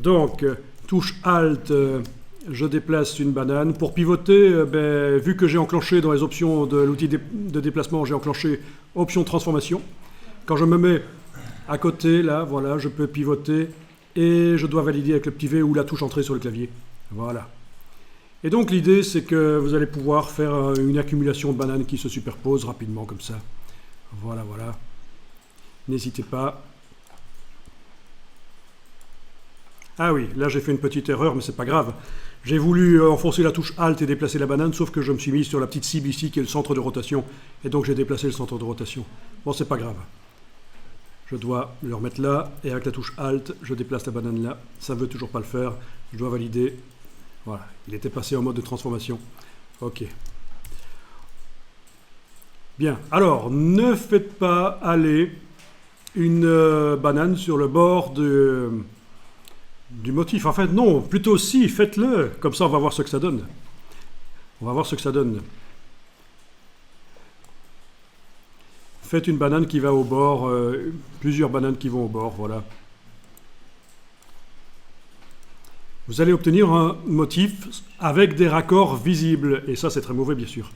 Donc, touche Alt, je déplace une banane. Pour pivoter, vu que j'ai enclenché dans les options de l'outil de déplacement, j'ai enclenché option transformation. Quand je me mets à côté, là, voilà, je peux pivoter et je dois valider avec le petit V ou la touche entrée sur le clavier. Voilà. Et donc l'idée, c'est que vous allez pouvoir faire une accumulation de bananes qui se superposent rapidement comme ça. Voilà, voilà. N'hésitez pas. Ah oui, là j'ai fait une petite erreur, mais c'est pas grave. J'ai voulu enfoncer la touche Alt et déplacer la banane, sauf que je me suis mis sur la petite cible ici qui est le centre de rotation. Et donc j'ai déplacé le centre de rotation. Bon, c'est pas grave. Je dois le remettre là, et avec la touche Alt, je déplace la banane là. Ça ne veut toujours pas le faire. Je dois valider. Voilà, il était passé en mode de transformation. Ok. Bien, alors, ne faites pas aller une banane sur le bord du motif. En fait, non, plutôt si, faites-le. Comme ça, on va voir ce que ça donne. On va voir ce que ça donne. Faites une banane qui va au bord, plusieurs bananes qui vont au bord, voilà. Vous allez obtenir un motif avec des raccords visibles. Et ça, c'est très mauvais, bien sûr.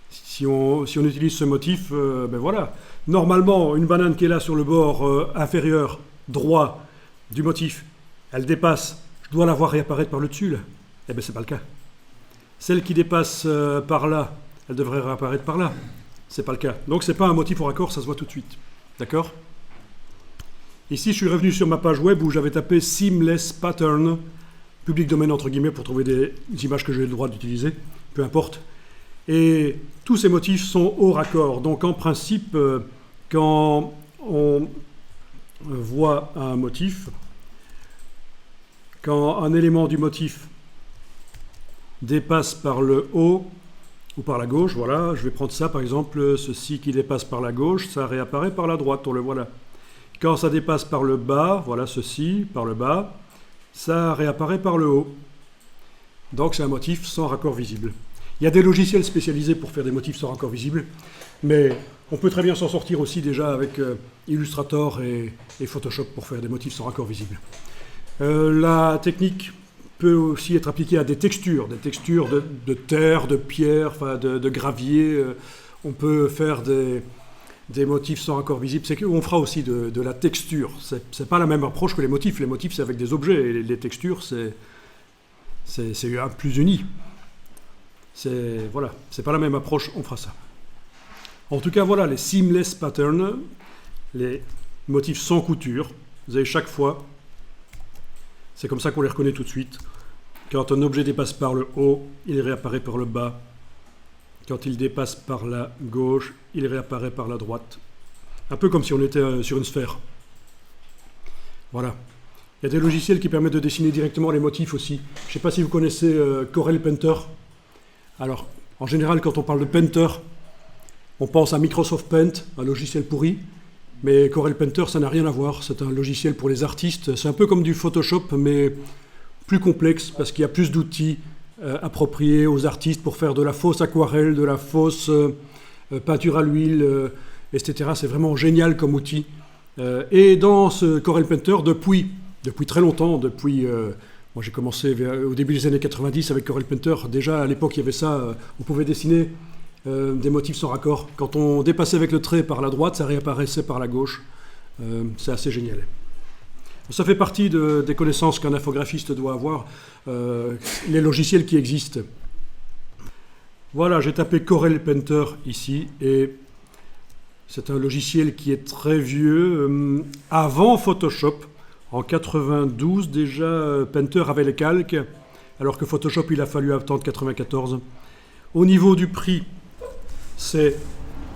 Si on utilise ce motif, ben voilà. Normalement, une banane qui est là sur le bord inférieur, droit du motif, elle dépasse. Je dois la voir réapparaître par le dessus, là. Eh bien, c'est pas le cas. Celle qui dépasse par là, elle devrait réapparaître par là. C'est pas le cas. Donc, c'est pas un motif au raccord, ça se voit tout de suite. D'accord? Ici, je suis revenu sur ma page web où j'avais tapé Seamless Pattern, public domaine entre guillemets, pour trouver des images que j'ai le droit d'utiliser, peu importe. Et tous ces motifs sont au raccord. Donc en principe, quand on voit un motif, quand un élément du motif dépasse par le haut ou par la gauche, voilà, je vais prendre ça par exemple, ceci qui dépasse par la gauche, ça réapparaît par la droite, on le voit là. Quand ça dépasse par le bas, voilà ceci, par le bas, ça réapparaît par le haut. Donc c'est un motif sans raccord visible. Il y a des logiciels spécialisés pour faire des motifs sans raccord visible, mais on peut très bien s'en sortir aussi déjà avec Illustrator et Photoshop pour faire des motifs sans raccord visible. La technique peut aussi être appliquée à des textures de terre, de pierre, enfin de gravier. On peut faire des motifs sans raccord visible. C'est qu'on fera aussi de la texture. C'est pas la même approche que les motifs. Les motifs, c'est avec des objets, et les textures, c'est plus uni. Voilà, c'est pas la même approche, on fera ça. En tout cas, voilà, les seamless patterns, les motifs sans couture. Vous avez chaque fois, c'est comme ça qu'on les reconnaît tout de suite. Quand un objet dépasse par le haut, il réapparaît par le bas. Quand il dépasse par la gauche, il réapparaît par la droite. Un peu comme si on était sur une sphère. Voilà. Il y a des logiciels qui permettent de dessiner directement les motifs aussi. Je ne sais pas si vous connaissez Corel Painter. Alors, en général, quand on parle de Painter, on pense à Microsoft Paint, un logiciel pourri. Mais Corel Painter, ça n'a rien à voir. C'est un logiciel pour les artistes. C'est un peu comme du Photoshop, mais plus complexe, parce qu'il y a plus d'outils appropriés aux artistes pour faire de la fausse aquarelle, de la fausse peinture à l'huile, etc. C'est vraiment génial comme outil. Et dans ce Corel Painter, depuis très longtemps, moi j'ai commencé au début des années 90 avec Corel Painter. Déjà à l'époque il y avait ça, on pouvait dessiner des motifs sans raccord. Quand on dépassait avec le trait par la droite, ça réapparaissait par la gauche. C'est assez génial. Ça fait partie des connaissances qu'un infographiste doit avoir, les logiciels qui existent. Voilà, j'ai tapé Corel Painter ici, et c'est un logiciel qui est très vieux. Avant Photoshop, en 92 déjà, Painter avait les calques, alors que Photoshop, il a fallu attendre 94. Au niveau du prix, c'est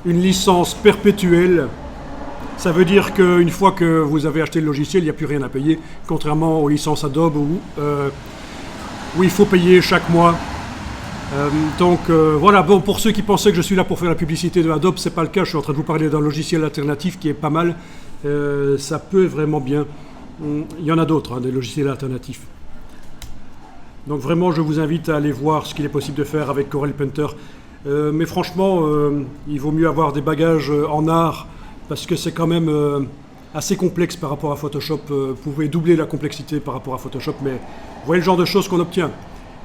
une licence perpétuelle. Ça veut dire qu'une fois que vous avez acheté le logiciel, il n'y a plus rien à payer, contrairement aux licences Adobe où il faut payer chaque mois. Voilà, bon, pour ceux qui pensaient que je suis là pour faire la publicité de Adobe, c'est pas le cas. Je suis en train de vous parler d'un logiciel alternatif qui est pas mal. Ça peut être vraiment bien. Il y en a d'autres, des logiciels alternatifs. Donc vraiment, je vous invite à aller voir ce qu'il est possible de faire avec Corel Painter. Mais franchement, il vaut mieux avoir des bagages en art, parce que c'est quand même assez complexe par rapport à Photoshop. Vous pouvez doubler la complexité par rapport à Photoshop, mais vous voyez le genre de choses qu'on obtient.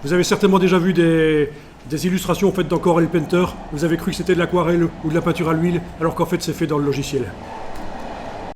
Vous avez certainement déjà vu des illustrations faites dans Corel Painter. Vous avez cru que c'était de l'aquarelle ou de la peinture à l'huile, alors qu'en fait c'est fait dans le logiciel.